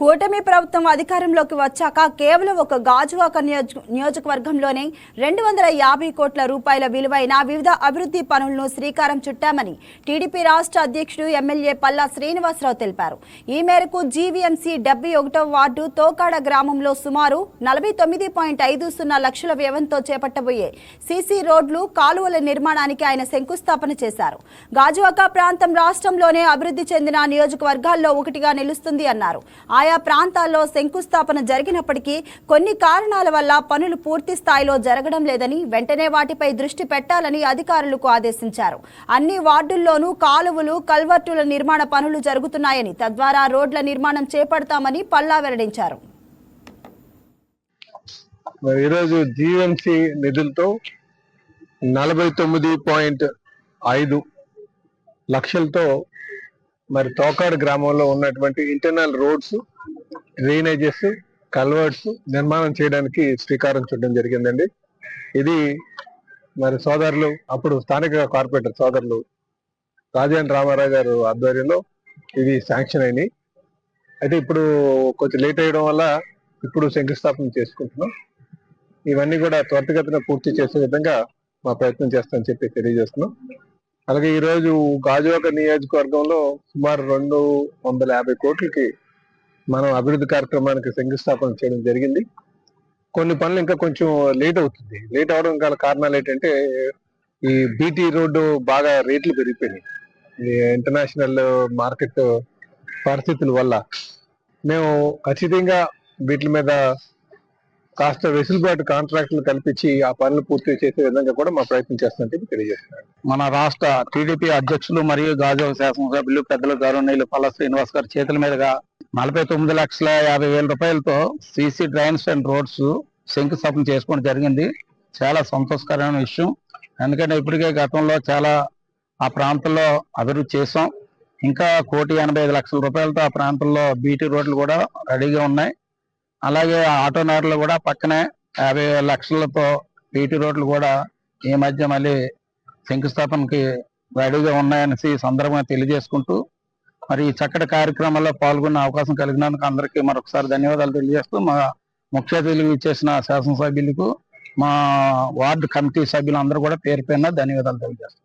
కూటమి ప్రభుత్వం అధికారంలోకి వచ్చాక కేవలం ఒక గాజువాక నియోజకవర్గంలోనే 250 కోట్ల రూపాయల విలువైన వివిధ అభివృద్ధి పనులను శ్రీకారం చుట్టామని టీడీపీ రాష్ట్ర అధ్యక్షుడు ఎమ్మెల్యే పల్లా శ్రీనివాసరావు తెలిపారు. ఈ మేరకు జీవీఎంసీ 71వ వార్డు తోకాడ గ్రామంలో సుమారు 49.50 లక్షల వ్యయంతో చేపట్టబోయే సీసీ రోడ్లు, కాలువల నిర్మాణానికి ఆయన శంకుస్థాపన చేశారు. గాజువాక ప్రాంతం రాష్ట్రంలోనే అభివృద్ధి చెందిన నియోజకవర్గాల్లో ఒకటిగా నిలుస్తుంది అన్నారు. ఆయా ప్రాంతాల్లో శంకుస్థాపన జరిగినప్పటికీ కొన్ని కారణాల వల్ల పనులు పూర్తి స్థాయిలో జరగడం లేదని, వెంటనే వాటిపై దృష్టి పెట్టాలని అధికారులకు ఆదేశించారు. అన్ని వార్డుల్లోనూ కాలువలు, కల్వర్టుల నిర్మాణ పనులు జరుగుతున్నాయని, తద్వారా రోడ్ల నిర్మాణం చేపడతామని పల్లా వెల్లడించారు. ఈరోజు జీవీఎంసీ నిధులతో 49.5 లక్షలతో తోకాడు గ్రామంలో ఉన్నటువంటి ఇంటర్నల్ రోడ్స్, డ్రైనేజెస్, కల్వర్ట్స్ నిర్మాణం చేయడానికి శ్రీకారం చుట్టడం జరిగిందండి. ఇది సోదరులు, అప్పుడు స్థానిక కార్పొరేటర్ సోదరులు రాజేంద్ర రామారావు గారు ఆధ్వర్యంలో ఇవి శాంక్షన్ అయినాయి. అయితే ఇప్పుడు కొంచెం లేట్ అయ్యడం వల్ల ఇప్పుడు శంకుస్థాపన చేసుకుంటున్నాం. ఇవన్నీ కూడా త్వరితగతిన పూర్తి చేసే విధంగా మా ప్రయత్నం చేస్తామని చెప్పి తెలియజేస్తున్నాం. అలాగే ఈరోజు గాజువాక నియోజకవర్గంలో సుమారు 250 కోట్లకి మనం అభివృద్ధి కార్యక్రమానికి శంకుస్థాపన చేయడం జరిగింది. కొన్ని పనులు ఇంకా కొంచెం లేట్ అవుతుంది. లేట్ అవడం గల కారణాలు ఏంటంటే, ఈ బీటీ రోడ్డు బాగా రేట్లు పెరిగిపోయినాయి. ఈ ఇంటర్నేషనల్ మార్కెట్ పరిస్థితుల వల్ల మేము ఖచ్చితంగా వీటి మీద కాస్త వెసులుబాటు కాంట్రాక్టులు కల్పించి ఆ పనులు పూర్తి చేసే విధంగా కూడా మా ప్రయత్నం చేస్తామని తెలియజేస్తున్నాను. మన రాష్ట్ర టీడీపీ అధ్యక్షులు మరియు గాజువాక శాసనసభ్యులు పెద్దల గౌరవనీయులు పల్లా శ్రీనివాస్ గారి చేతుల మీదుగా 49,50,000 రూపాయలతో సీసీ డ్రైన్స్ అండ్ రోడ్స్ శంకుస్థాపన చేసుకోవడం జరిగింది. చాలా సంతోషకరమైన విషయం. ఎందుకంటే ఇప్పటికే గతంలో చాలా ఆ ప్రాంతంలో అభివృద్ధి చేసాం. ఇంకా 1,85,00,000 రూపాయలతో ఆ ప్రాంతంలో బీటీ రోడ్లు కూడా రెడీగా ఉన్నాయి. అలాగే ఆటోనగర్లో కూడా పక్కనే 50 లక్షలతో బీటీ రోడ్లు కూడా ఈ మధ్య మళ్ళీ శంకుస్థాపనకి రెడీగా ఉన్నాయనేసి సందర్భంగా తెలియజేసుకుంటూ, మరి ఈ చక్కటి కార్యక్రమాల్లో పాల్గొనే అవకాశం కలిగినందుకు అందరికీ మరొకసారి ధన్యవాదాలు తెలియజేస్తూ, మా ముఖ్య అతిథులు ఇచ్చేసిన శాసనసభ్యులకు, మా వార్డు కమిటీ సభ్యులందరూ కూడా పేరు పేరున ధన్యవాదాలు తెలియజేస్తాం.